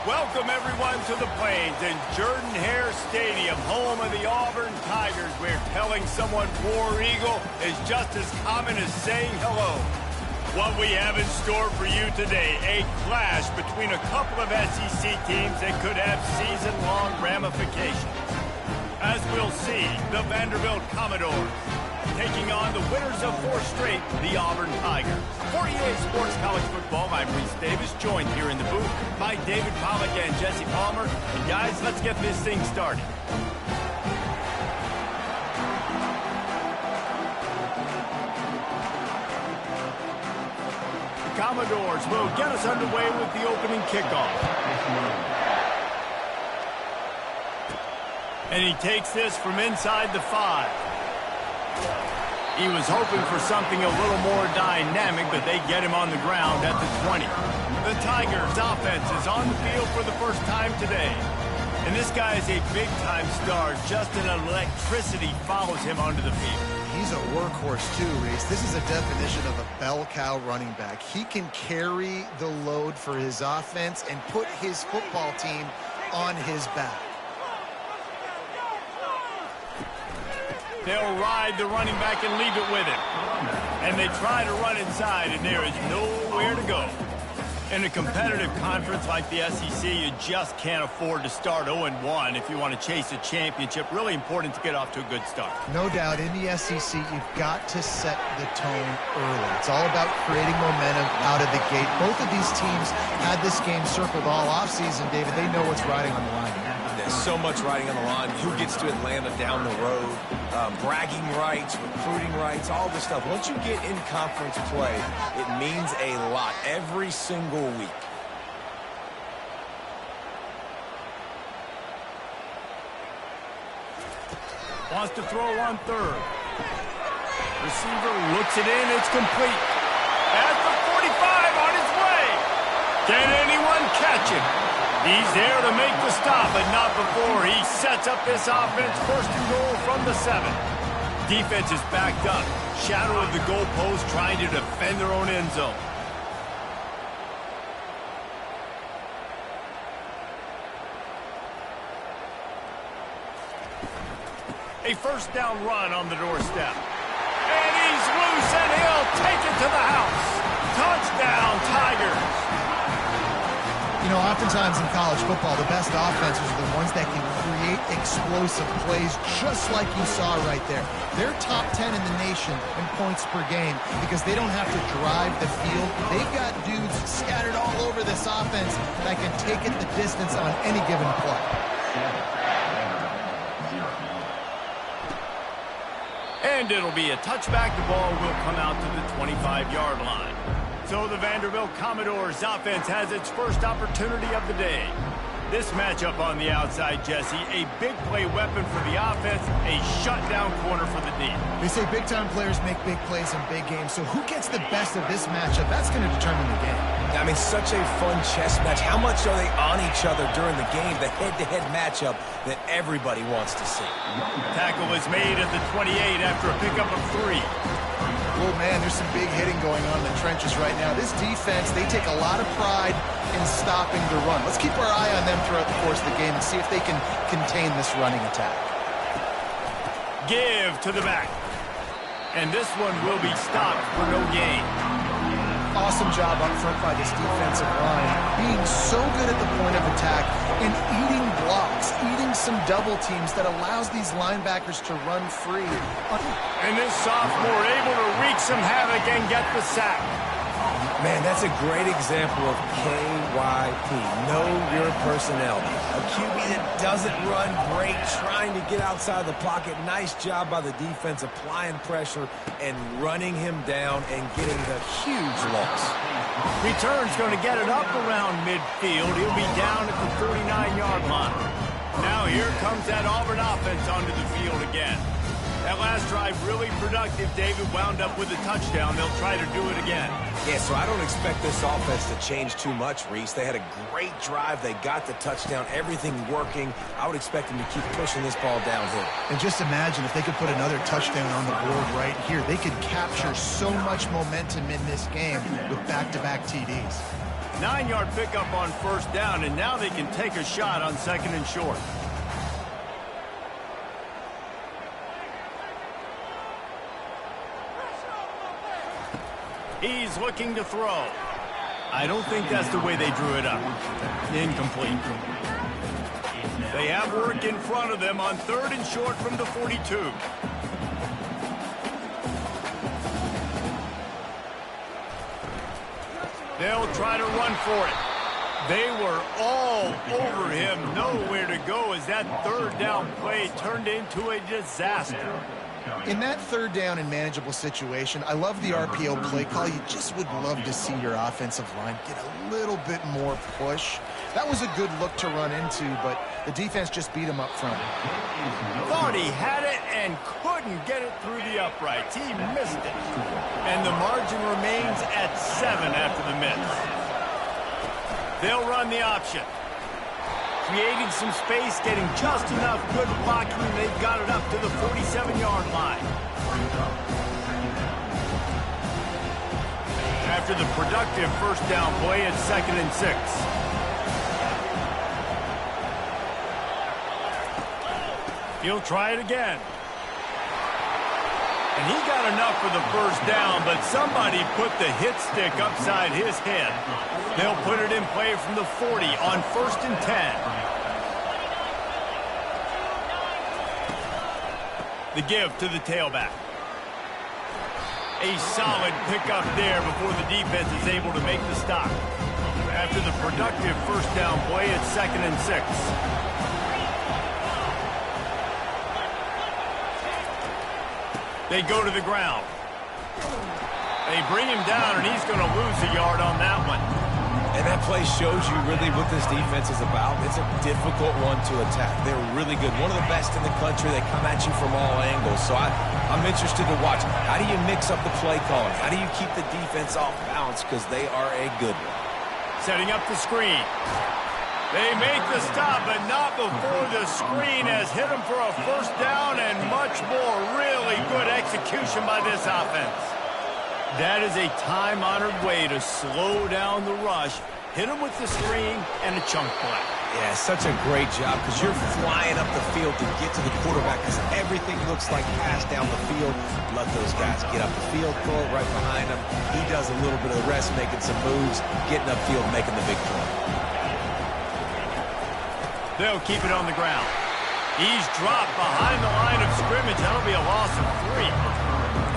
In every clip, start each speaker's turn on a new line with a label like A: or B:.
A: Welcome, everyone, to the Plains and Jordan-Hare Stadium, home of the Auburn Tigers, where telling someone War Eagle is just as common as saying hello. What we have in store for you today, a clash between a couple of SEC teams that could have season-long ramifications. As we'll see, the Vanderbilt Commodores taking on the winners of 4 straight, the Auburn Tigers. For EA Sports College Football, I'm Reese Davis, joined here in the booth by David Pollack and Jesse Palmer. And guys, let's get this thing started. The Commodores will get us underway with the opening kickoff. And he takes this from inside the 5. He was hoping for something a little more dynamic, but they get him on the ground at the 20. The Tigers' offense is on the field for the first time today. And this guy is a big-time star. Just an electricity follows him onto the field.
B: He's a workhorse too, Reese. This is a definition of a bell cow running back. He can carry the load for his offense and put his football team on his back.
A: They'll ride the running back and leave it with him. And they try to run inside, and there is nowhere to go. In a competitive conference like the SEC, you just can't afford to start 0-1 if you want to chase a championship. Really important to get off to a good start.
B: No doubt, in the SEC, you've got to set the tone early. It's all about creating momentum out of the gate. Both of these teams had this game circled all offseason, David. They know what's riding on the line.
C: There's so much riding on the line. Who gets to Atlanta down the road? Bragging rights, recruiting rights, all this stuff. Once you get in conference play, it means a lot every single week.
A: Wants to throw on 3rd. Receiver looks it in. It's complete. At the 45 on his way. Can anyone catch him? He's there to make the stop, but not before he sets up this offense. 1st and goal from the 7. Defense is backed up. Shadow of the goalpost, trying to defend their own end zone. A 1st down run on the doorstep. And he's loose, and he'll take it to the house. Touchdown, Tigers.
B: You know, oftentimes in college football, the best offenses are the ones that can create explosive plays, just like you saw right there. They're top 10 in the nation in points per game because they don't have to drive the field. They've got dudes scattered all over this offense that can take it the distance on any given play.
A: And it'll be a touchback. The ball will come out to the 25-yard line. So the Vanderbilt Commodores offense has its first opportunity of the day. This matchup on the outside, Jesse, a big play weapon for the offense, a shutdown corner for the D.
B: They say big-time players make big plays in big games, so who gets the best of this matchup? That's going to determine the game.
C: I mean, such a fun chess match. How much are they on each other during the game? The head-to-head matchup that everybody wants to see.
A: Tackle is made at the 28 after a pickup of 3.
B: Oh, man, there's some big hitting going on in the trenches right now. This defense, they take a lot of pride in stopping the run. Let's keep our eye on them throughout the course of the game and see if they can contain this running attack.
A: Give to the back. And this one will be stopped for no gain.
B: Awesome job up front by this defensive line, being so good at the point of attack and eating blocks, eating some double teams that allows these linebackers to run free.
A: And this sophomore able to wreak some havoc and get the sack.
C: Man, that's a great example of KYP. Know your personnel. A QB that doesn't run great, trying to get outside the pocket. Nice job by the defense applying pressure and running him down and getting the huge loss.
A: Return's going to get it up around midfield. He'll be down at the 49-yard line. Now here comes that Auburn offense onto the field again. That last drive really productive. David wound up with a touchdown. They'll try to do it again.
C: Yeah, so I don't expect this offense to change too much, Reese. They had a great drive. They got the touchdown. Everything working. I would expect them to keep pushing this ball downhill.
B: And just imagine if they could put another touchdown on the board right here. They could capture so much momentum in this game with back-to-back TDs.
A: 9-yard pickup on first down, and now they can take a shot on 2nd and short. He's looking to throw. I don't think that's the way they drew it up. Incomplete. They have work in front of them on 3rd and short from the 42. They'll try to run for it. They were all over him. Nowhere to go as that 3rd down play turned into a disaster.
B: In that 3rd down and manageable situation, I love the RPO play call. You just would love to see your offensive line get a little bit more push. That was a good look to run into, but the defense just beat him up front.
A: Thought he had it and couldn't get it through the uprights. He missed it. And the margin remains at 7 after the miss. They'll run the option. Creating some space, getting just enough good blocking, and they've got it up to the 47-yard line. After the productive first down play, it's 2nd and 6. He'll try it again. And he got enough for the first down, but somebody put the hit stick upside his head. They'll put it in play from the 40 on 1st and 10. The give to the tailback. A solid pickup there before the defense is able to make the stop. After the productive first down play, it's 2nd and 6. They go to the ground. They bring him down, and he's going to lose a yard on that one.
C: And that play shows you really what this defense is about. It's a difficult one to attack. They're really good. One of the best in the country. They come at you from all angles. So I'm interested to watch. How do you mix up the play calling? How do you keep the defense off balance? Because they are a good one.
A: Setting up the screen. They make the stop, but not before the screen has hit them for a first down and much more. Really good execution by this offense. That is a time-honored way to slow down the rush, hit them with the screen, and a chunk play.
C: Yeah, such a great job because you're flying up the field to get to the quarterback because everything looks like pass down the field. Let those guys get up the field, throw it right behind him. He does a little bit of the rest, making some moves, getting upfield, making the big play.
A: They'll keep it on the ground. He's dropped behind the line of scrimmage. That'll be a loss of 3.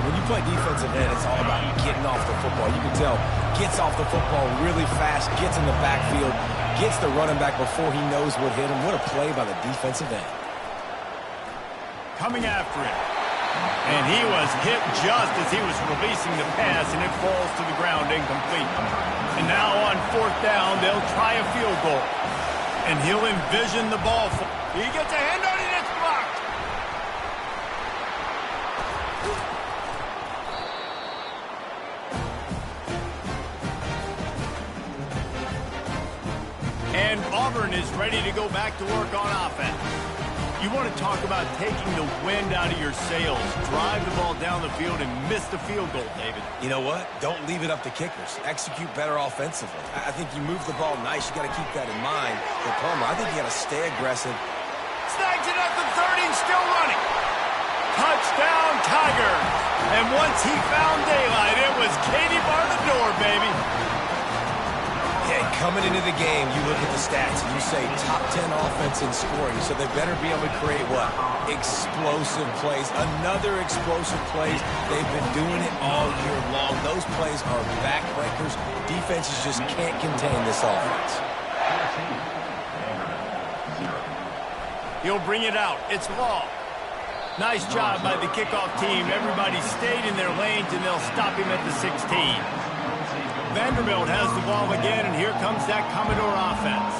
C: When you play defensive end, it's all about getting off the football. You can tell, gets off the football really fast, gets in the backfield, gets the running back before he knows what hit him. What a play by the defensive end.
A: Coming after him. And he was hit just as he was releasing the pass, and it falls to the ground incomplete. And now on 4th down, they'll try a field goal. And he'll envision the ball. He gets a hand on it, it's blocked. And Auburn is ready to go back to work on offense. You want to talk about taking the wind out of your sails. Drive the ball down the field and miss the field goal, David.
C: You know what? Don't leave it up to kickers. Execute better offensively. I think you move the ball nice. You got to keep that in mind. For Palmer, I think you got to stay aggressive.
A: Snags it at the 30 and still running. Touchdown, Tigers. And once he found daylight, it was Katie bar the door, baby.
C: Yeah, coming into the game, you look at the stats and you say top 10 offense in scoring, so they better be able to create what? Explosive plays. Another explosive plays. They've been doing it all year long. Those plays are backbreakers. Defenses just can't contain this offense.
A: He'll bring it out. It's Law. Nice job by the kickoff team. Everybody stayed in their lanes, and they'll stop him at the 16. Vanderbilt has the ball again, and here comes that Commodore offense.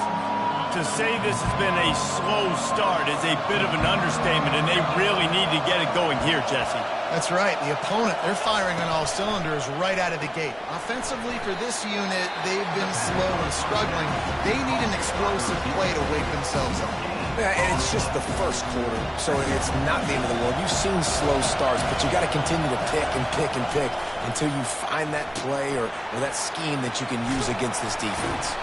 A: To say this has been a slow start is a bit of an understatement, and they really need to get it going here, Jesse.
B: That's right. The opponent, they're firing on all cylinders right out of the gate. Offensively, for this unit, they've been slow and struggling. They need an explosive play to wake themselves up.
C: Yeah, and it's just the first quarter, so it's not the end of the world. You've seen slow starts, but you got to continue to pick and pick and pick. until you find that play or that scheme that you can use against this defense.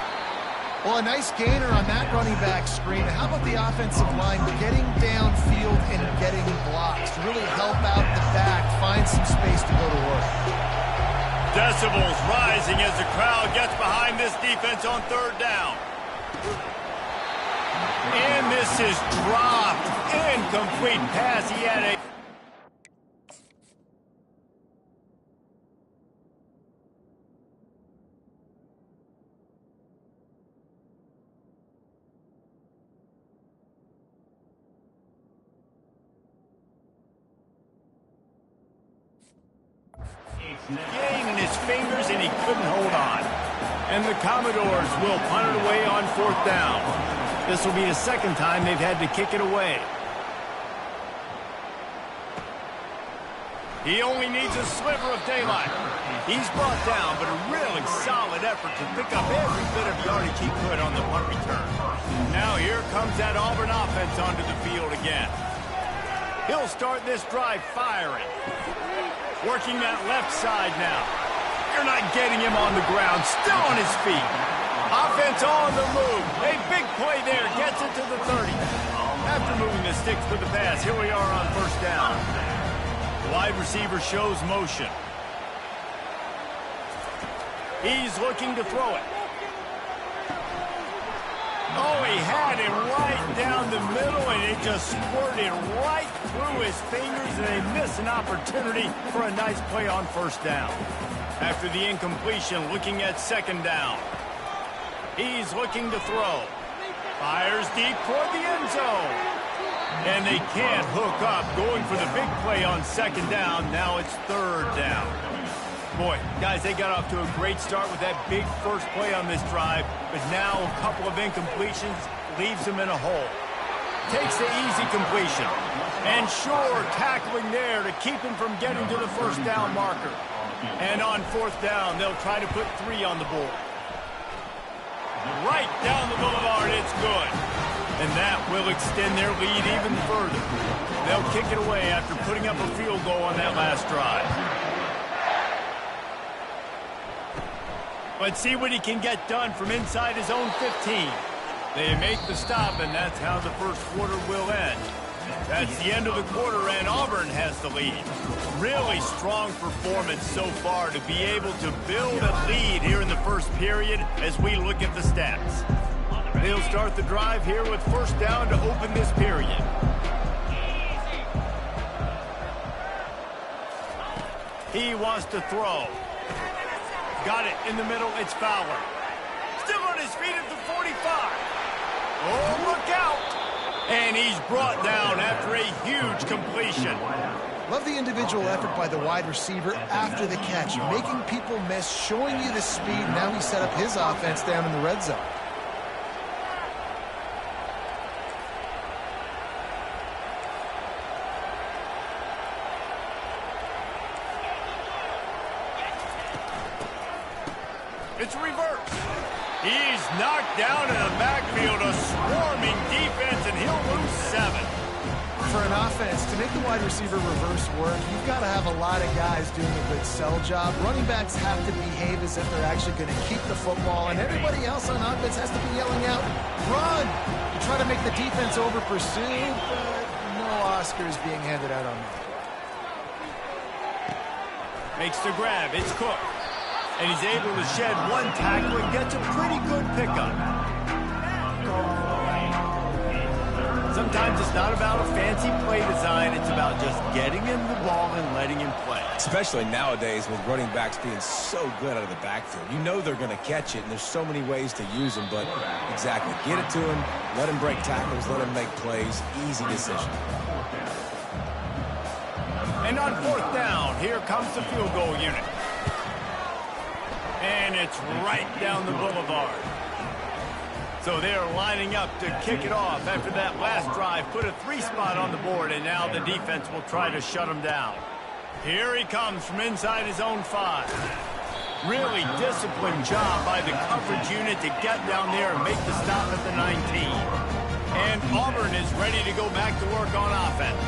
B: Well, a nice gainer on that running back screen. How about the offensive line getting downfield and getting blocks to really help out the back, find some space to go to work?
A: Decibels rising as the crowd gets behind this defense on third down. And this is dropped. Incomplete pass. He had a... Gain in his fingers, and he couldn't hold on. And the Commodores will punt it away on fourth down. This will be the second time they've had to kick it away. He only needs a sliver of daylight. He's brought down, but a really solid effort to pick up every bit of yardage he could on the punt return. Now here comes that Auburn offense onto the field again. He'll start this drive firing. Working that left side now. You're not getting him on the ground. Still on his feet. Offense on the move. A big play there. Gets it to the 30. After moving the sticks for the pass, here we are on first down. The wide receiver shows motion. He's looking to throw it. Oh, he had it right down the middle, and it just squirted right through his fingers, and they miss an opportunity for a nice play on first down. After the incompletion, looking at second down. He's looking to throw. Fires deep toward the end zone. And they can't hook up, going for the big play on second down. Now it's third down. Boy, guys, they got off to a great start with that big first play on this drive, but now a couple of incompletions leaves them in a hole. Takes the easy completion. And sure, tackling there to keep him from getting to the first down marker. And on fourth down, they'll try to put 3 on the board. Right down the boulevard, it's good. And that will extend their lead even further. They'll kick it away after putting up a field goal on that last drive. Let's see what he can get done from inside his own 15. They make the stop, and that's how the first quarter will end. That's the end of the quarter, and Auburn has the lead. Really strong performance so far to be able to build a lead here in the first period as we look at the stats. They'll start the drive here with first down to open this period. He wants to throw. Got it in the middle. It's Fowler. Still on his feet at the 45. Oh, look out. And he's brought down after a huge completion.
B: Love the individual effort by the wide receiver after the catch, making people miss, showing you the speed. Now he set up his offense down in the red zone.
A: It's reverse. He's knocked down in the backfield, a swarming defense, and he'll lose 7.
B: For an offense, to make the wide receiver reverse work, you've got to have a lot of guys doing a good sell job. Running backs have to behave as if they're actually going to keep the football, and everybody else on offense has to be yelling out, run! To try to make the defense over-pursue, but no Oscars being handed out on that.
A: Makes the grab. It's Cook. And he's able to shed one tackle and gets a pretty good pickup. Sometimes it's not about a fancy play design. It's about just getting him the ball and letting him play.
C: Especially nowadays with running backs being so good out of the backfield. You know they're going to catch it, and there's so many ways to use them. But exactly, get it to him, let him break tackles, let him make plays. Easy decision.
A: And on fourth down, here comes the field goal unit. And it's right down the boulevard. So they're lining up to kick it off after that last drive. Put a 3 spot on the board, and now the defense will try to shut him down. Here he comes from inside his own 5. Really disciplined job by the coverage unit to get down there and make the stop at the 19. And Auburn is ready to go back to work on offense.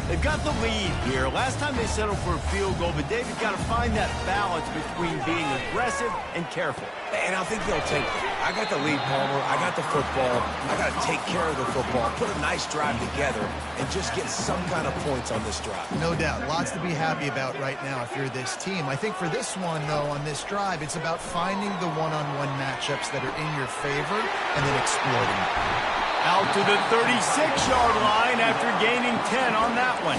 A: They've got the lead here. Last time they settled for a field goal, but David's got to find that balance between being aggressive and careful.
C: And I think they'll take it. I got the lead, Palmer. I got the football. I got to take care of the football, put a nice drive together, and just get some kind of points on this drive.
B: No doubt. Lots to be happy about right now if you're this team. I think for this one, though, on this drive, it's about finding the one-on-one matchups that are in your favor and then exploiting it.
A: Out to the 36-yard line after gaining 10 on that one.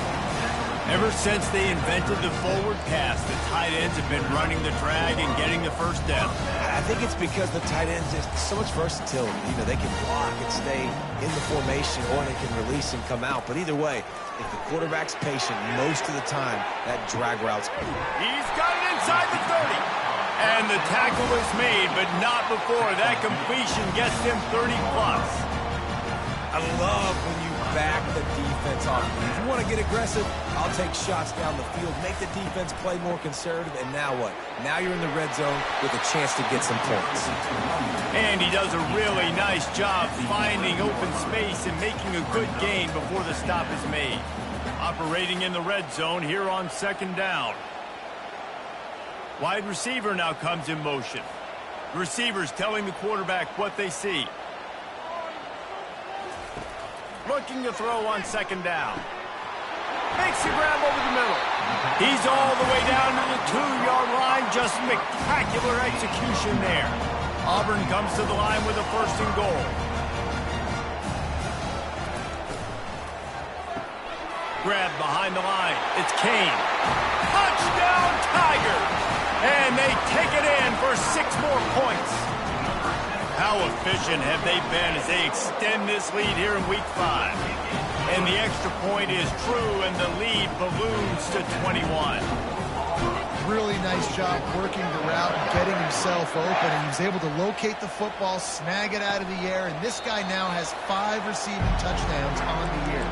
A: Ever since they invented the forward pass, the tight ends have been running the drag and getting the first down.
C: I think it's because the tight ends have so much versatility. You know, they can block and stay in the formation, or they can release and come out. But either way, if the quarterback's patient most of the time, that drag route's good.
A: He's got it inside the 30. And the tackle is made, but not before that completion gets him 30-plus.
C: I love when you back the defense off. If you want to get aggressive, I'll take shots down the field, make the defense play more conservative, and now what? Now you're in the red zone with a chance to get some points.
A: And he does a really nice job finding open space and making a good gain before the stop is made. Operating in the red zone here on second down. Wide receiver now comes in motion. The receiver's telling the quarterback what they see. Looking to throw on second down. Makes the grab over the middle. He's all the way down to the 2-yard line. Just spectacular execution there. Auburn comes to the line with a first and goal. Grab behind the line. It's Kane. Touchdown Tigers! And they take it in for 6 more points. How efficient have they been as they extend this lead here in Week 5? And the extra point is true, and the lead balloons to 21.
B: Really nice job working the route and getting himself open, and he was able to locate the football, snag it out of the air, and this guy now has 5 receiving touchdowns on the year.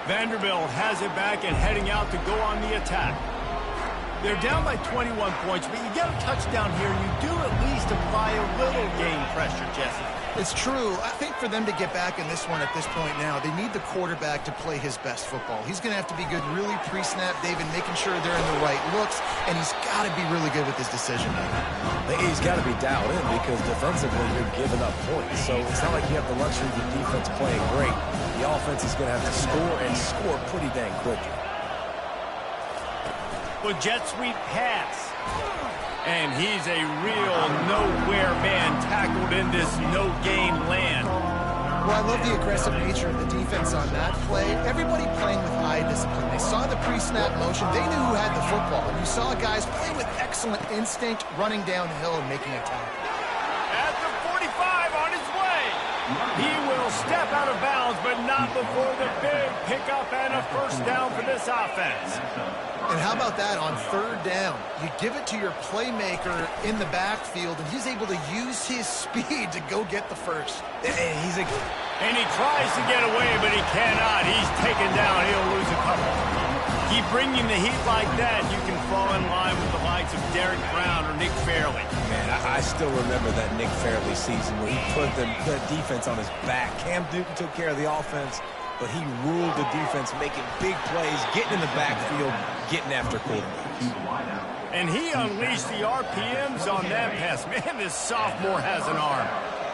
A: Vanderbilt has it back and heading out to go on the attack. They're down by 21 points, but you get a touchdown here, and you do at least apply a little game pressure, Jesse.
B: It's true. I think for them to get back in this one at this point now, they need the quarterback to play his best football. He's going to have to be good really pre-snap, David, making sure they're in the right looks, and he's got to be really good with his decision making.
C: He's got to be dialed in because defensively you're giving up points. So it's not like you have the luxury of the defense playing great. The offense is going to have to score and score pretty dang quickly.
A: Well, jet sweep pass. And he's a real nowhere man tackled in this no-gain land.
B: Well, I love the aggressive nature of the defense on that play. Everybody playing with eye discipline. They saw the pre-snap motion. They knew who had the football. And you saw guys play with excellent instinct, running downhill and making a tackle.
A: At the 45 on his way. He will step out of bounds, but not before the big pickup and a first down for this offense.
B: And how about that on third down? You give it to your playmaker in the backfield, and he's able to use his speed to go get the first.
A: And he tries to get away, but he cannot. He's taken down. He'll lose a couple. Keep bringing the heat like that, you can fall in line with the likes of Derek Brown or Nick Fairley.
C: Man, I still remember that Nick Fairley season where he put the defense on his back. Cam Newton took care of the offense, but he ruled the defense, making big plays, getting in the backfield, getting after quarterbacks.
A: And he unleashed the RPMs on that pass. Man, this sophomore has an arm.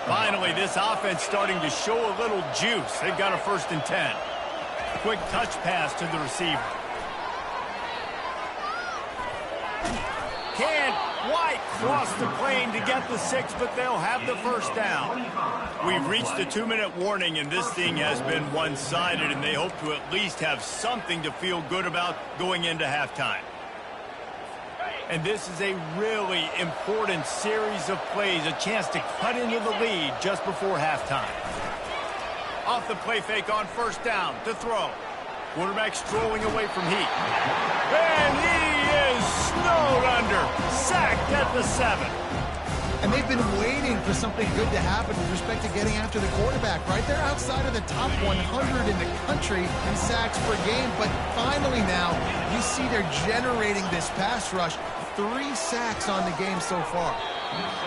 A: Finally, this offense starting to show a little juice. They've got a 1st and 10. Quick touch pass to the receiver. Can't quite cross the plane to get the 6, but they'll have the first down. We've reached the 2-minute warning, and this thing has been one-sided, and they hope to at least have something to feel good about going into halftime. And this is a really important series of plays, a chance to cut into the lead just before halftime. Off the play fake on first down to throw. Quarterback strolling away from heat. And he is snowed under. Sacked at the 7.
B: And they've been waiting for something good to happen with respect to getting after the quarterback, right? They're outside of the top 100 in the country in sacks per game, but finally now you see they're generating this pass rush. 3 sacks on the game so far.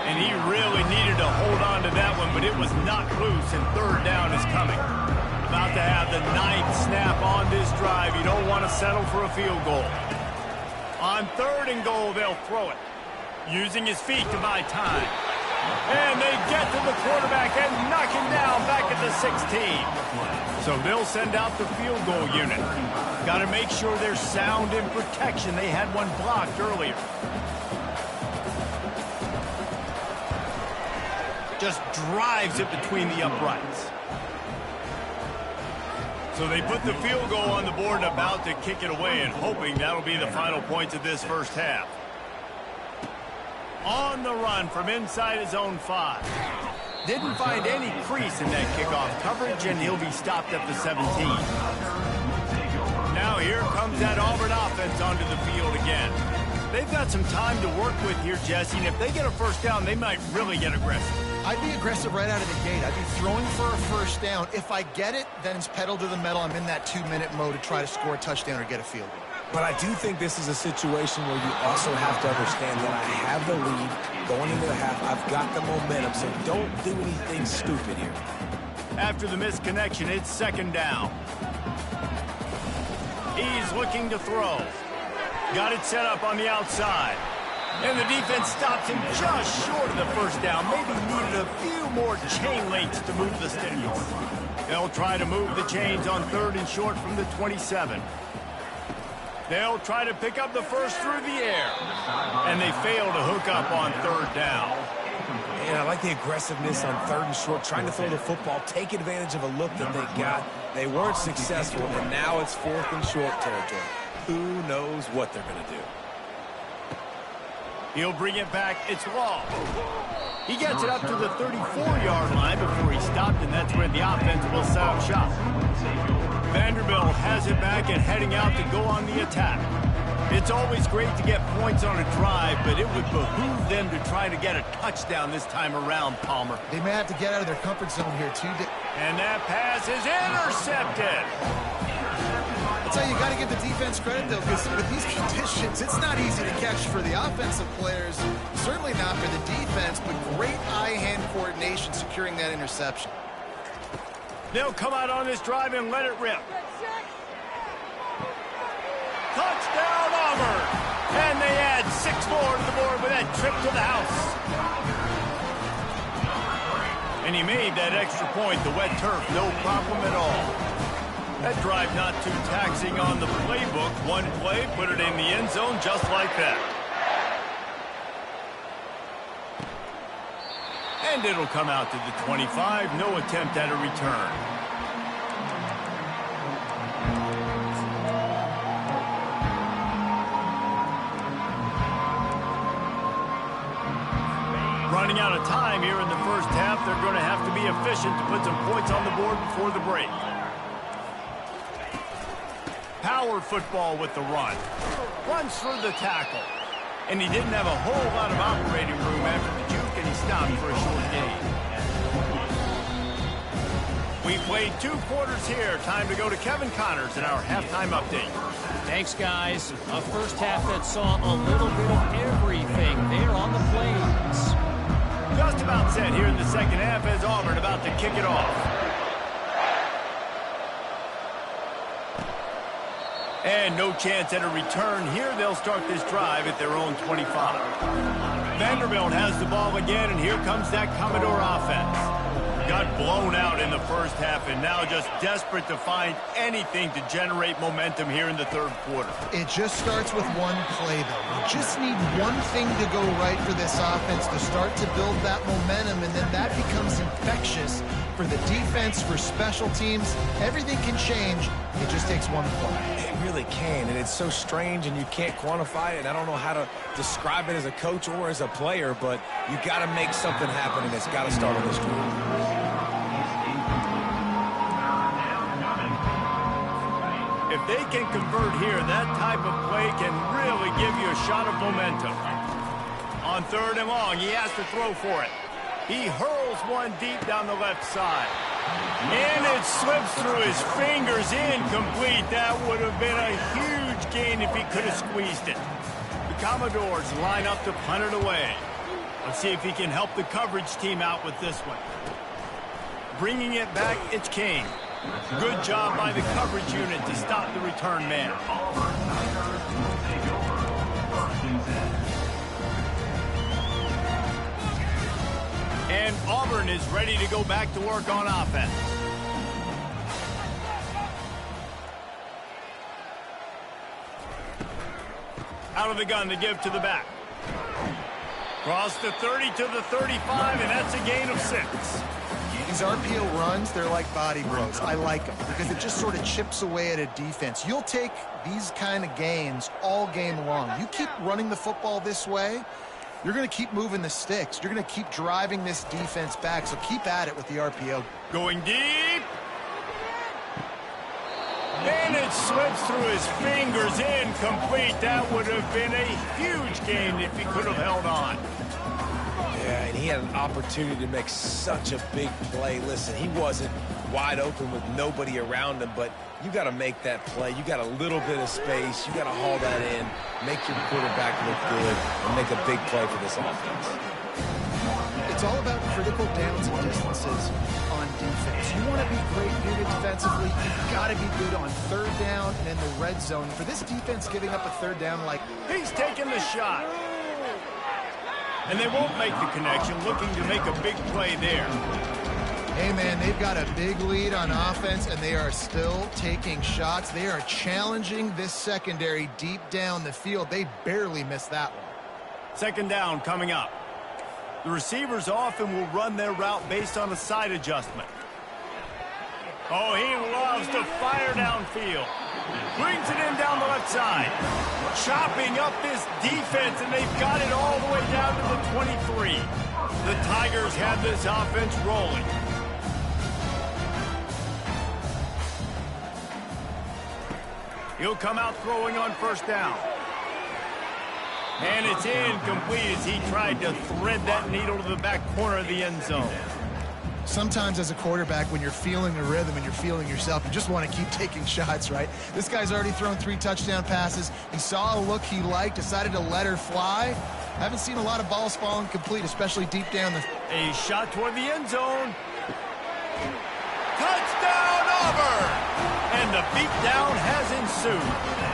A: And he really needed to hold on to that one, but it was knocked loose, and third down is coming. About to have the 9th snap on this drive. You don't want to settle for a field goal. On 3rd and goal, they'll throw it. Using his feet to buy time. And they get to the quarterback and knock him down back at the 16. So they'll send out the field goal unit. Got to make sure they're sound in protection. They had one blocked earlier. Just drives it between the uprights. So they put the field goal on the board and about to kick it away and hoping that'll be the final points of this first half. On the run from inside his own 5. Didn't find any crease in that kickoff coverage, and he'll be stopped at the 17. Now here comes that Auburn offense onto the field again. They've got some time to work with here, Jesse, and if they get a first down, they might really get aggressive.
B: I'd be aggressive right out of the gate. I'd be throwing for a first down. If I get it, then it's pedal to the metal. I'm in that 2-minute mode to try to score a touchdown or get a field goal.
C: But I do think this is a situation where you also have to understand that I have the lead going into the half. I've got the momentum, so don't do anything stupid here. After the misconnection, it's 2nd down. He's looking to throw. Got it set up on the outside. And the defense stops him just short of the first down. Maybe needed a few more chain links to move the sticks. They'll try to move the chains on 3rd and short from the 27. They'll try to pick up the first through the air. And they fail to hook up on 3rd down. And I like the aggressiveness on 3rd and short, trying to throw the football, take advantage of a look that they got. They weren't successful, and now it's 4th and short territory. Who knows what they're going to do? He'll bring it back. It's Law. He gets it up to the 34-yard line before he stopped, and that's where the offense will set up shop. Vanderbilt has it back and heading out to go on the attack. It's always great to get points on a drive, but it would behoove them to try to get a touchdown this time around, Palmer.
B: They may have to get out of their comfort zone here, too.
A: And that pass is intercepted.
B: That's how you got to give the defense credit, though, because with these conditions, it's not easy to catch for the offensive players, certainly not for the defense, but great eye-hand coordination securing that interception.
A: They'll come out on this drive and let it rip. Touchdown, Auburn! And they add 6 more to the board with that trip to the house. And he made that extra point, the wet turf, no problem at all. That drive not too taxing on the playbook. One play, put it in the end zone just like that. And it'll come out to the 25. No attempt at a return. Running out of time here in the first half. They're going to have to be efficient to put some points on the board before the break. Power football with the run. Runs through the tackle. And he didn't have a whole lot of operating room after the juke, and he stopped for a short gain. We played 2 quarters here. Time to go to Kevin Connors in our halftime update.
D: Thanks, guys. A first half that saw a little bit of everything there on the plains.
A: Just about set here in the second half as Auburn about to kick it off. And no chance at a return here. They'll start this drive at their own 25. Vanderbilt has the ball again, and here comes that Commodore offense. Got blown out in the first half, and now just desperate to find anything to generate momentum here in the 3rd quarter.
B: It just starts with one play, though. You just need one thing to go right for this offense to start to build that momentum, and then that becomes infectious for the defense, for special teams. Everything can change. It just takes one play.
C: It really can, and it's so strange, and you can't quantify it. I don't know how to describe it as a coach or as a player, but you got to make something happen, and it's got to start on this drive.
A: If they can convert here, that type of play can really give you a shot of momentum. On 3rd and long, he has to throw for it. He hurls one deep down the left side. And it slips through his fingers, incomplete. That would have been a huge gain if he could have squeezed it. The Commodores line up to punt it away. Let's see if he can help the coverage team out with this one. Bringing it back, it's King. Good job by the coverage unit to stop the return man. And Auburn is ready to go back to work on offense. Out of the gun to give to the back. Cross the 30 to the 35, and that's a gain of 6.
B: These RPO runs, they're like body blows. I like them because it just sort of chips away at a defense. You'll take these kind of gains all game long. You keep running the football this way, you're going to keep moving the sticks. You're going to keep driving this defense back, so keep at it with the RPO.
A: Going deep. And it slips through his fingers, incomplete. That would have been a huge gain if he could have held on.
C: Yeah, and he had an opportunity to make such a big play. Listen, he wasn't wide open with nobody around him, but you got to make that play. You got a little bit of space. You got to haul that in, make your quarterback look good, and make a big play for this offense.
B: It's all about critical downs and distances on defense. You want to be great unit defensively, you've got to be good on third down and in the red zone. For this defense giving up a third down like...
A: He's taking the shot. And they won't make the connection, looking to make a big play there.
B: Hey, man, they've got a big lead on offense, and they are still taking shots. They are challenging this secondary deep down the field. They barely missed that one.
A: Second down coming up. The receivers often will run their route based on a side adjustment. Oh, he loves to fire downfield. Brings it in down the left side. Chopping up this defense, and they've got it all the way down to the 23. The Tigers have this offense rolling. He'll come out throwing on first down. And it's incomplete as he tried to thread that needle to the back corner of the end zone.
B: Sometimes as a quarterback, when you're feeling a rhythm and you're feeling yourself, you just want to keep taking shots, right? This guy's already thrown 3 touchdown passes. He saw a look he liked, decided to let her fly. Haven't seen a lot of balls falling complete, especially deep down the...
A: A shot toward the end zone. Touchdown, Auburn! And the beatdown has ensued.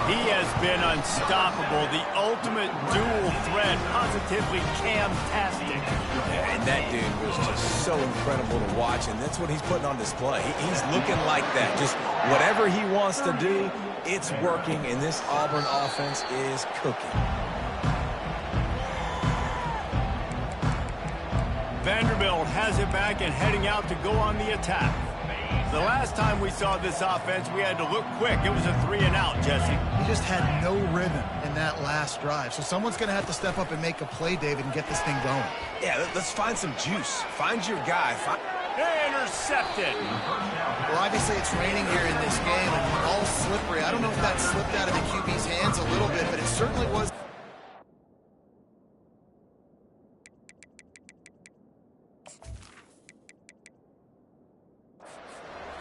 A: He has been unstoppable, the ultimate dual threat, positively camtastic.
C: And that dude was just so incredible to watch, and that's what he's putting on display. He's looking like that. Just whatever he wants to do, it's working, and this Auburn offense is cooking.
A: Vanderbilt has it back and heading out to go on the attack. The last time we saw this offense, we had to look quick. It was a 3-and-out, Jesse.
B: He just had no rhythm in that last drive. So someone's going to have to step up and make a play, David, and get this thing going.
C: Yeah, let's find some juice. Find your guy.
A: Intercepted.
B: Well, obviously it's raining here in this game and all slippery. I don't know if that slipped out of the QB's hands a little bit, but it certainly was.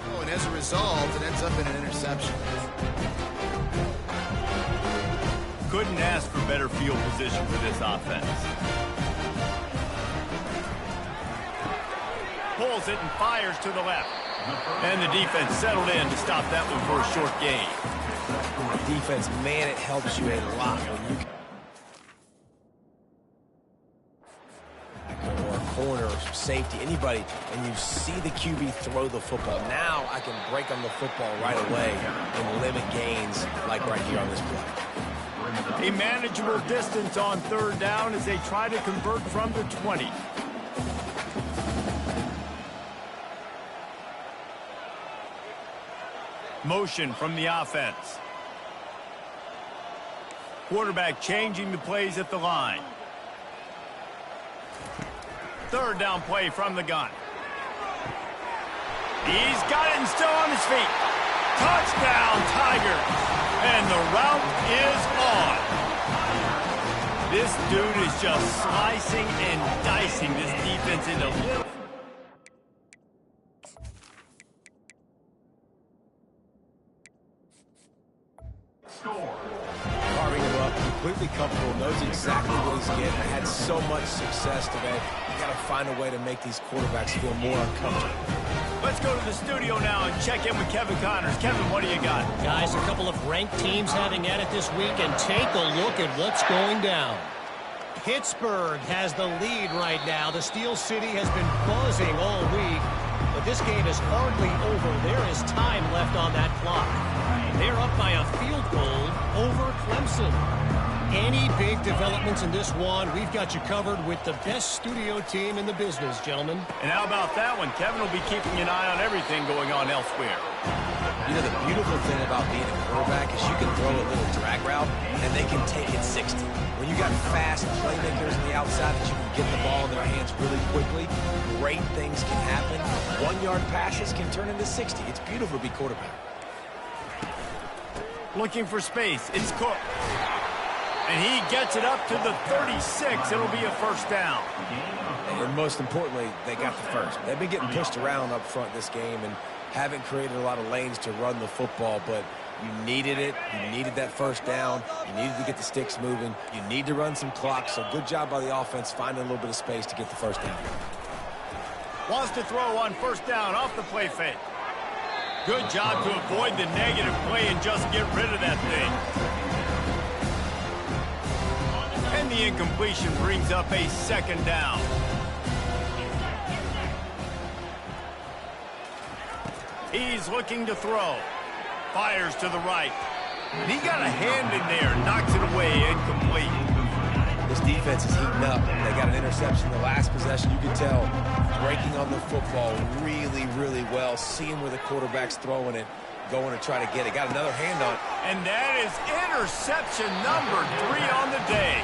B: Oh, and as a result, it ends up in an interception.
A: Couldn't ask for better field position for this offense. Pulls it and fires to the left. And the defense settled in to stop that one for a short gain.
C: Defense, man, it helps you a lot when you or a corner or safety, anybody, and you see the QB throw the football. Now I can break on the football right away and limit gains like right here on this play.
A: A manageable distance on third down as they try to convert from the 20. Motion from the offense. Quarterback changing the plays at the line. Third down play from the gun. He's got it and still on his feet. Touchdown, Tigers. And the route is on. This dude is just slicing and dicing this defense into little.
C: Carving him up, completely comfortable, knows exactly what he's getting. Had so much success today. You got to find a way to make these quarterbacks feel more uncomfortable.
A: Let's go to the studio now and check in with Kevin Connors. Kevin, what do you got?
D: Guys, a couple of ranked teams having at it this week, and take a look at what's going down. Pittsburgh has the lead right now. The Steel City has been buzzing all week, but this game is hardly over. There is time left on that clock. They're up by a field goal over Clemson. Any big developments in this one, we've got you covered with the best studio team in the business, gentlemen.
A: And how about that one? Kevin will be keeping an eye on everything going on elsewhere.
C: You know, the beautiful thing about being a quarterback is you can throw a little drag route, and they can take it 60. When you got fast playmakers on the outside that you can get the ball in their hands really quickly, great things can happen. 1-yard passes can turn into 60. It's beautiful to be quarterback.
A: Looking for space. It's Cook. And he gets it up to the 36. It'll be a first down.
C: And most importantly, they got the first. They've been getting pushed around up front this game and haven't created a lot of lanes to run the football, but you needed it. You needed that first down. You needed to get the sticks moving. You need to run some clock, so good job by the offense finding a little bit of space to get the first down.
A: Wants to throw on first down off the play fake. Good job to avoid the negative play and just get rid of that thing. And the incompletion brings up a second down. He's looking to throw. Fires to the right. And he got a hand in there. Knocks it away. Incomplete.
C: This defense is heating up. They got an interception the last possession. You could tell breaking on the football really, really well. Seeing where the quarterback's throwing it. Going to try to get it. Got another hand on it.
A: And that is interception number 3 on the day.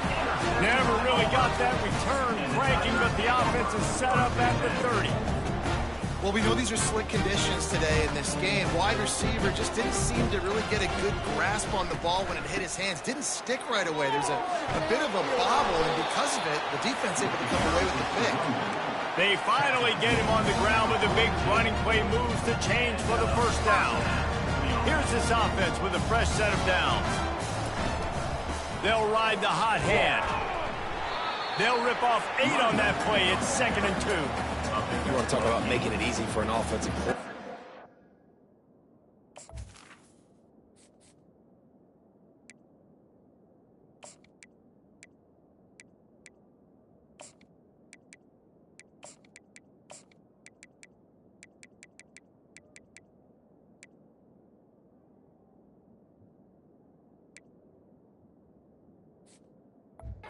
A: Never really got that return cranking, but the offense is set up at the 30.
B: Well, we know these are slick conditions today in this game. Wide receiver just didn't seem to really get a good grasp on the ball when it hit his hands. Didn't stick right away. There's a bit of a bobble, and because of it, the defense able to come away with the pick.
A: They finally get him on the ground with the big running play moves to change for the first down. Here's this offense with a fresh set of downs. They'll ride the hot hand. They'll rip off 8 on that play. It's 2nd and 2.
C: You want to talk about making it easy for an offensive player.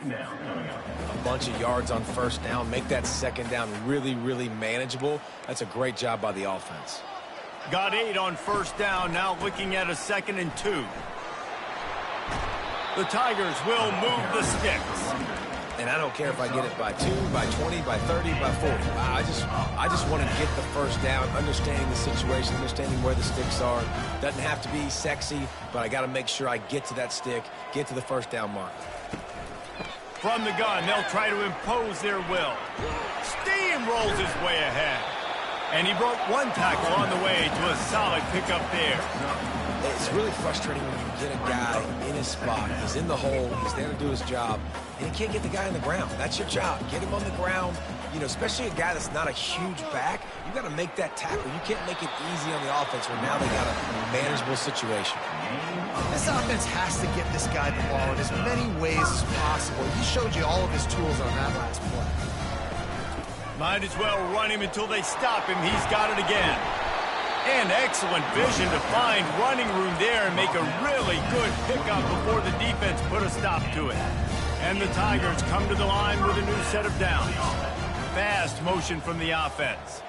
C: A bunch of yards on first down. Make that second down really, really manageable. That's a great job by the offense.
A: Got 8 on first down. Now looking at a 2nd and 2. The Tigers will move the sticks.
C: And I don't care if I get it by 2, by 20, by 30, by 40. I just want to get the first down, understanding the situation, understanding where the sticks are. Doesn't have to be sexy, but I got to make sure I get to that stick, get to the first down mark.
A: From the gun, they'll try to impose their will. Steamrolls his way ahead. And he broke 1 tackle on the way to a solid pickup there.
C: It's really frustrating when you get a guy in his spot. He's in the hole. He's there to do his job. And he can't get the guy on the ground. That's your job. Get him on the ground. You know, especially a guy that's not a huge back. You got to make that tackle. You can't make it easy on the offense where now they got a manageable situation.
B: This offense has to get this guy the ball in as many ways as possible. He showed you all of his tools on that last play.
A: Might as well run him until they stop him. He's got it again. And excellent vision to find running room there and make a really good pickup before the defense put a stop to it. And the Tigers come to the line with a new set of downs. Fast motion from the offense.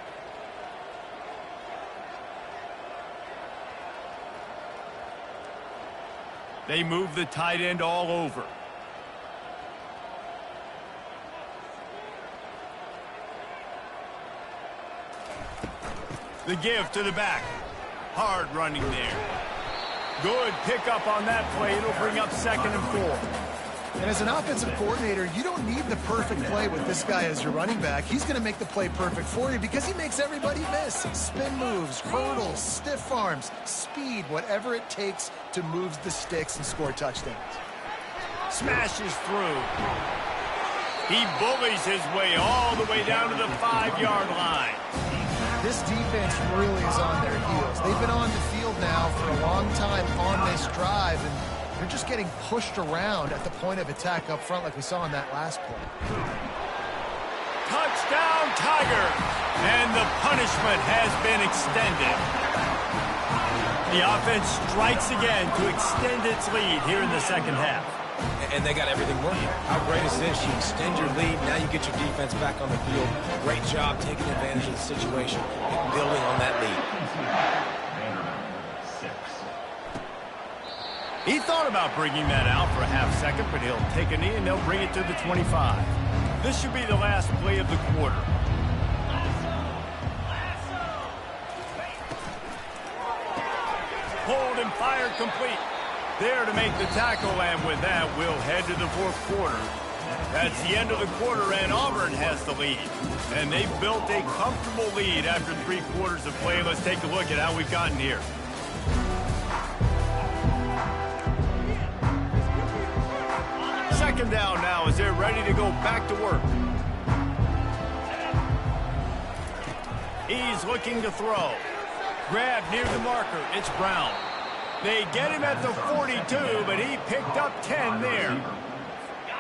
A: They move the tight end all over. The give to the back. Hard running there. Good pickup on that play. It'll bring up 2nd and 4.
B: And as an offensive coordinator, you don't need the perfect play with this guy as your running back. He's going to make the play perfect for you because he makes everybody miss. Spin moves, hurdles, stiff arms, speed, whatever it takes to move the sticks and score touchdowns.
A: Smashes through. He bullies his way all the way down to the 5-yard line.
B: This defense really is on their heels. They've been on the field now for a long time on this drive, and they're just getting pushed around at the point of attack up front like we saw on that last play.
A: Touchdown, Tigers! And the punishment has been extended. The offense strikes again to extend its lead here in the second half.
C: And they got everything working. How great is this? You extend your lead, now you get your defense back on the field. Great job taking advantage of the situation and building on that lead.
A: He thought about bringing that out for a half second, but he'll take a knee and they'll bring it to the 25. This should be the last play of the quarter. Hold and fire complete. There to make the tackle, and with that, we'll head to the fourth quarter. That's the end of the quarter, and Auburn has the lead. And they've built a comfortable lead after 3 quarters of play. Let's take a look at how we've gotten here. Second down now as they're ready to go back to work. He's looking to throw. Grab near the marker. It's Brown. They get him at the 42, but he picked up 10 there.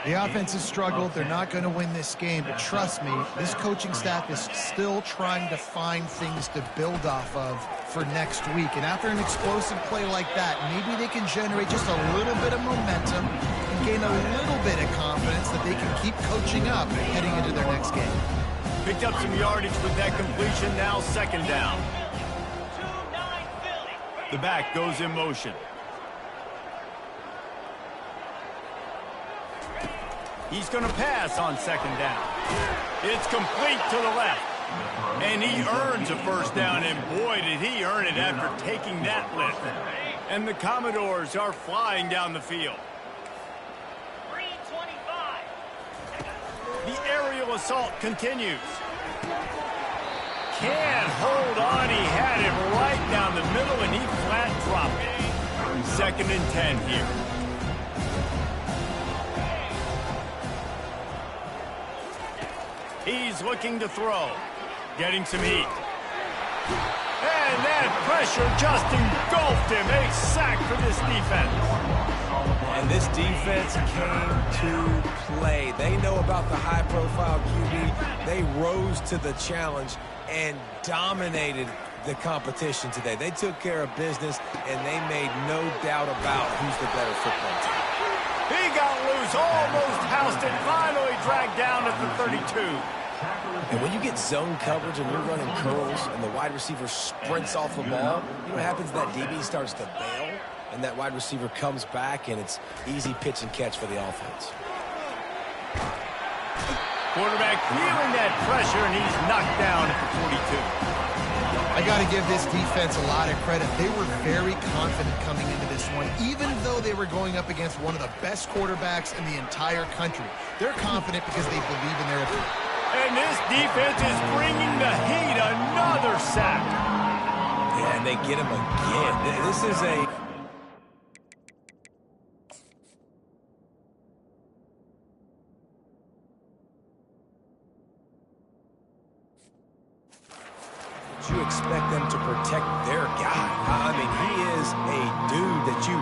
B: The offense has struggled. They're not going to win this game, but trust me, this coaching staff is still trying to find things to build off of for next week. And after an explosive play like that, maybe they can generate just a little bit of momentum and gain a little bit of confidence that they can keep coaching up heading into their next game.
A: Picked up some yardage with that completion, now second down. The back goes in motion. He's going to pass on second down. It's complete to the left. And he earns a first down, and boy, did he earn it after taking that lift. And the Commodores are flying down the field. The aerial assault continues. Can't hold on. He had it right down the middle, and he flat dropped it. 2nd and 10 here. He's looking to throw. Getting some heat. And that pressure just engulfed him. A sack for this defense.
C: And this defense came to play. They know about the high-profile QB. They rose to the challenge and dominated the competition today. They took care of business, and they made no doubt about who's the better football team.
A: He got loose, almost housed it, finally dragged down at the 32.
C: And when you get zone coverage and you're running curls and the wide receiver sprints off the ball, you know what happens? That DB starts to bail, and that wide receiver comes back, and it's easy pitch and catch for the offense.
A: Quarterback feeling that pressure, and he's knocked down at the 42.
B: I got to give this defense a lot of credit. They were very confident coming into this one, even though they were going up against one of the best quarterbacks in the entire country. They're confident because they believe in their ability.
A: And this defense is bringing the heat. Another sack.
C: Yeah, and they get him again. This is a... You expect them to protect their guy. I mean, he is a dude that you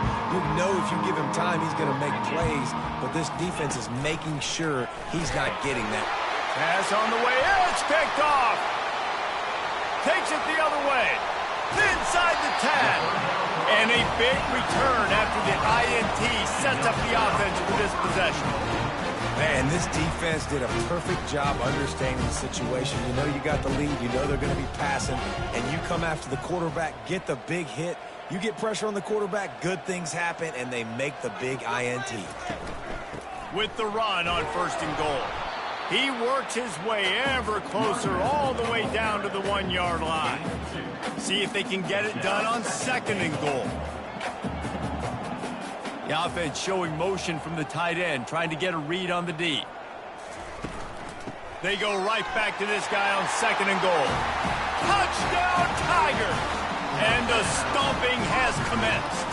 C: know if you give him time, he's going to make plays. But this defense is making sure he's not getting that.
A: Pass on the way. It's picked off. Takes it the other way. Inside the 10. And a big return after the INT sets up the offense for this possession.
C: Man, this defense did a perfect job understanding the situation. You know you got the lead. You know they're going to be passing. And you come after the quarterback, get the big hit. You get pressure on the quarterback, good things happen, and they make the big INT.
A: With the run on 1st and goal. He works his way ever closer all the way down to the 1-yard line. See if they can get it done on 2nd and goal. The offense showing motion from the tight end, trying to get a read on the D. They go right back to this guy on 2nd and goal. Touchdown, Tigers! And the stomping has commenced.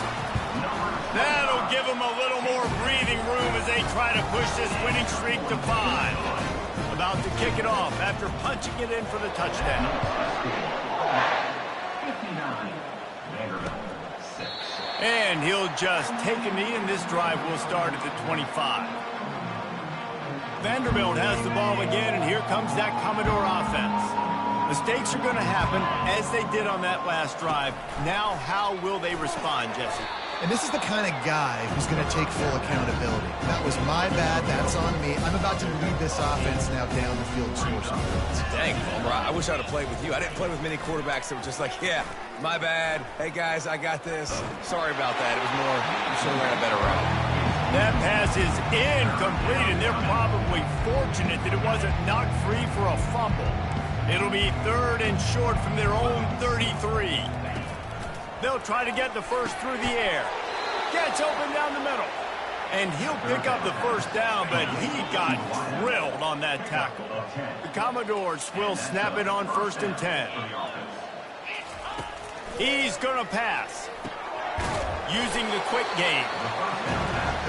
A: That'll give them a little more breathing room as they try to push this winning streak to 5. About to kick it off after punching it in for the touchdown.
E: 59, Vanderbilt, 6.
A: And he'll just take a knee, and this drive will start at the 25. Vanderbilt has the ball again, and here comes that Commodore offense. Mistakes are going to happen, as they did on that last drive. Now, how will they respond, Jesse?
B: And this is the kind of guy who's going to take full accountability. That was my bad. That's on me. I'm about to lead this offense now down the field, score some points.
C: Dang, Fulmer, I wish I'd have played with you. I didn't play with many quarterbacks that were just like, yeah, my bad. Hey, guys, I got this. Sorry about that. It was more, you should have ran a better route.
A: That pass is incomplete, and they're probably fortunate that it wasn't knocked free for a fumble. It'll be 3rd and short from their own 33. They'll try to get the first through the air. Gets open down the middle. And he'll pick up the first down, but he got drilled on that tackle. The Commodores will snap it on 1st and 10. He's going to pass. Using the quick game.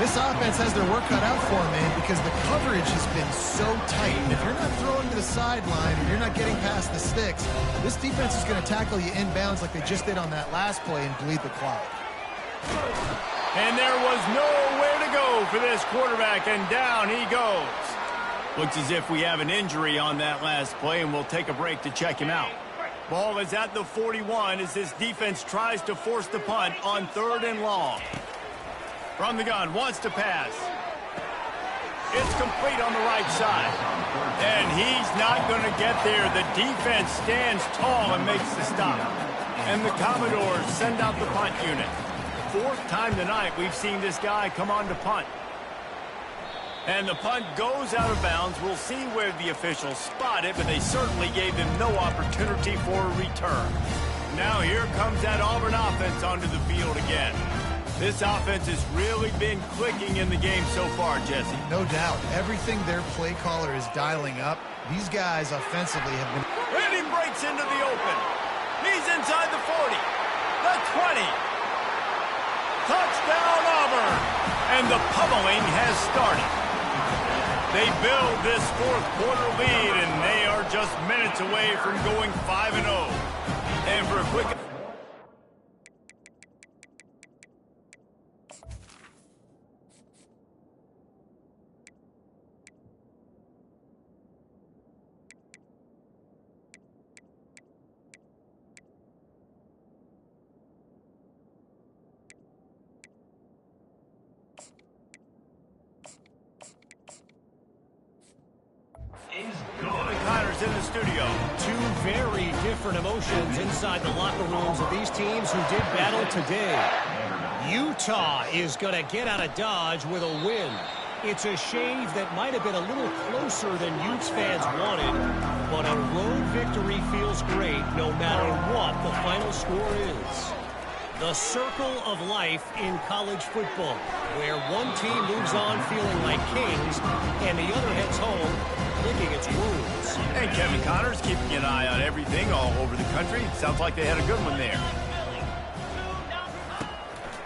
B: This offense has their work cut out for them, man, because the coverage has been so tight. And if you're not throwing to the sideline or you're not getting past the sticks, this defense is going to tackle you inbounds like they just did on that last play and bleed the clock.
A: And there was nowhere to go for this quarterback, and down he goes. Looks as if we have an injury on that last play, and we'll take a break to check him out. Ball is at the 41 as this defense tries to force the punt on 3rd and long. From the gun, wants to pass. It's complete on the right side. And he's not going to get there. The defense stands tall and makes the stop. And the Commodores send out the punt unit. 4th time tonight we've seen this guy come on to punt. And the punt goes out of bounds. We'll see where the officials spot it, but they certainly gave them no opportunity for a return. Now here comes that Auburn offense onto the field again. This offense has really been clicking in the game so far, Jesse.
B: No doubt. Everything their play caller is dialing up, these guys offensively have been...
A: And he breaks into the open. He's inside the 40, the 20. Touchdown, Auburn. And the pummeling has started. They build this 4th quarter lead, and they are just minutes away from going 5-0. And for a quick... Connor's in the studio.
D: 2 very different emotions inside the locker rooms of these teams who did battle today. Utah is going to get out of Dodge with a win. It's a shave that might have been a little closer than Utes fans wanted, but a road victory feels great no matter what the final score is. The circle of life in college football, where one team moves on feeling like kings and the other heads home licking its wounds.
A: And Kevin Connors keeping an eye on everything all over the country. Sounds like they had a good one there.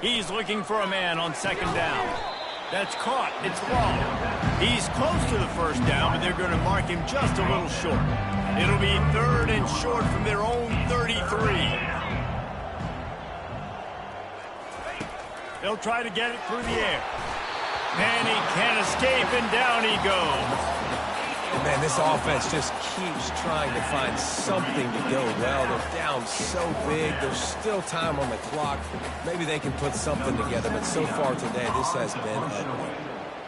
A: He's looking for a man on 2nd down. That's caught. It's long. He's close to the 1st down, but they're going to mark him just a little short. It'll be 3rd and short from their own 33. They'll try to get it through the air. And he can't escape, and down he goes.
C: And man, this offense just keeps trying to find something to go well. They're down so big. There's still time on the clock. Maybe they can put something together, but so far today, this has been ugly.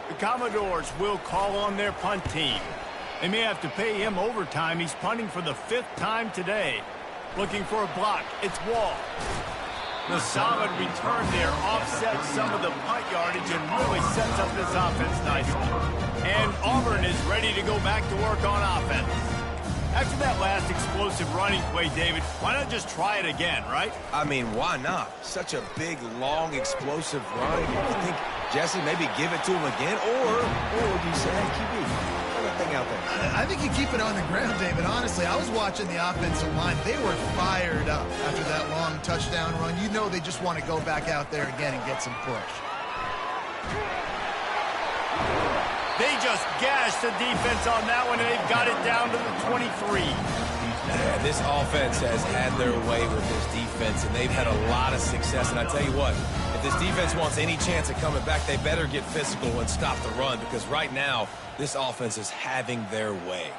A: The Commodores will call on their punt team. They may have to pay him overtime. He's punting for the 5th time today. Looking for a block. It's Wall. The solid return there offsets some of the punt yardage and really sets up this offense nicely. And Auburn is ready to go back to work on offense. After that last explosive running play, David, why not just try it again, right?
C: I mean, why not? Such a big, long, explosive run. You think, Jesse, maybe give it to him again? Or do you say, hey, QB, thing out there?
B: I think you keep it on the ground, David. Honestly, I was watching the offensive line. They were fired up after that long touchdown run. You know they just want to go back out there again and get some push.
A: They just gashed the defense on that one, and they've got it down to the 23.
C: Yeah, this offense has had their way with this defense, and they've had a lot of success. And I tell you what, if this defense wants any chance of coming back, they better get physical and stop the run, because right now, this offense is having their way.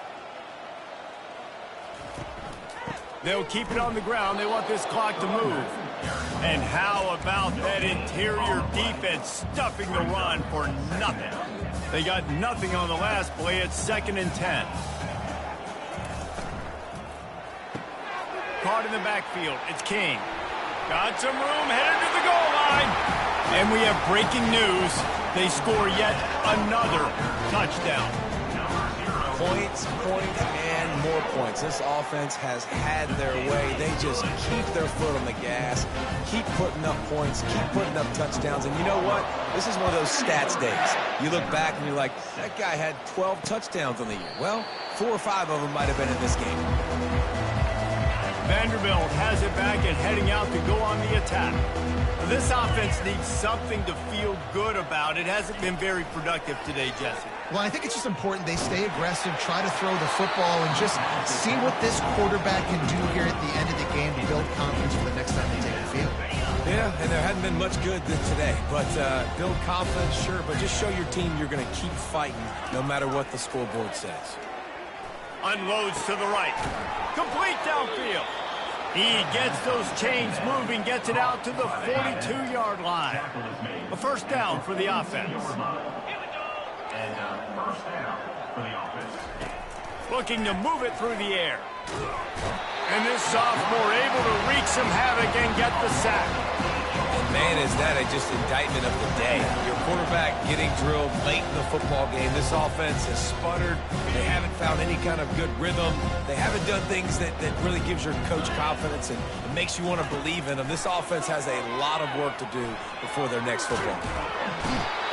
A: They'll keep it on the ground. They want this clock to move. And how about that interior defense stuffing the run for nothing? They got nothing on the last play. It's 2nd and 10. Caught in the backfield. It's King. Got some room, headed to the goal line. And we have breaking news. They score yet another touchdown.
C: Points, and more points. This offense has had their way. They just keep their foot on the gas, keep putting up points, keep putting up touchdowns. And you know what? This is one of those stats days. You look back and you're like, that guy had 12 touchdowns on the year. Well, 4 or 5 of them might have been in this game.
A: Vanderbilt has it back and heading out to go on the attack. This offense needs something to feel good about. It hasn't been very productive today, Jesse.
B: Well, I think it's just important they stay aggressive, try to throw the football, and just see what this quarterback can do here at the end of the game to build confidence for the next time they take the field.
C: Yeah, and there hadn't been much good today. But build confidence, sure, but just show your team you're going to keep fighting no matter what the scoreboard says.
A: Unloads to the right. Complete downfield. He gets those chains moving, gets it out to the 42-yard line. A first down for the offense.
E: And first down for the offense.
A: Looking to move it through the air. And this sophomore able to wreak some havoc and get the sack.
C: And man, is that just indictment of the day. Your quarterback getting drilled late in the football game. This offense has sputtered. They haven't found any kind of good rhythm. They haven't done things that really gives your coach confidence and makes you want to believe in them. This offense has a lot of work to do before their next football game.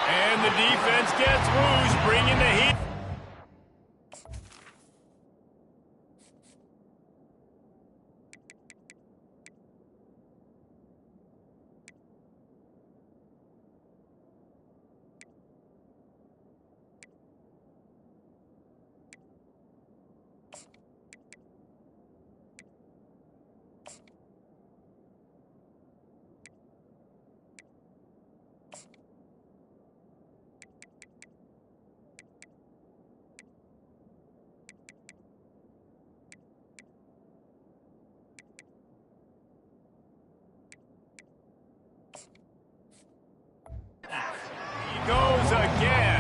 A: And the defense gets loose, bringing the heat. Goes again.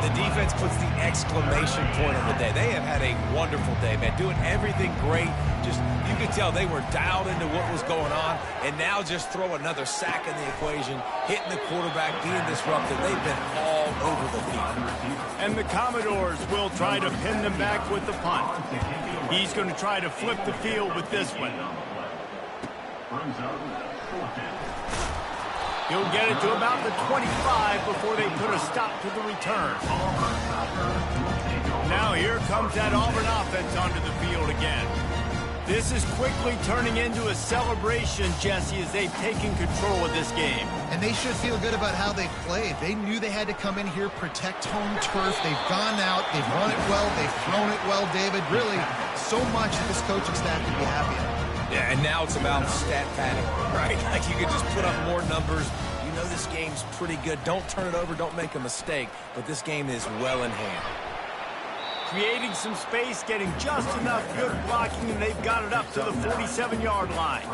C: The defense puts the exclamation point on the day. They have had a wonderful day, man. Doing everything great. Just, you could tell they were dialed into what was going on. And now just throw another sack in the equation, hitting the quarterback, being disruptive. They've been all over the field.
A: And the Commodores will try to pin them back with the punt. He's going to try to flip the field with this one. He'll get it to about the 25 before they put a stop to the return. Now here comes that Auburn offense onto the field again. This is quickly turning into a celebration, Jesse, as they've taken control of this game.
B: And they should feel good about how they've played. They knew they had to come in here, protect home turf. They've gone out, they've run it well, they've thrown it well, David. Really, so much that this coaching staff can be happy about.
C: Yeah, and now it's about stat padding, right? Like you could just put up more numbers. You know this game's pretty good. Don't turn it over, don't make a mistake. But this game is well in hand.
A: Creating some space, getting just enough good blocking, and they've got it up to the 47-yard line.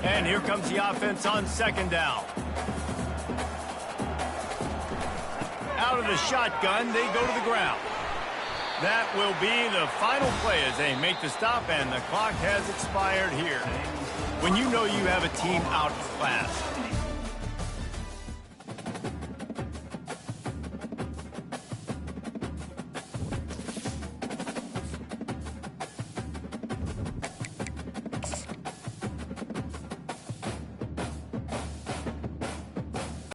A: And here comes the offense on 2nd down. Out of the shotgun, they go to the ground. That will be the final play as they make the stop, and the clock has expired here. When you know you have a team outclassed,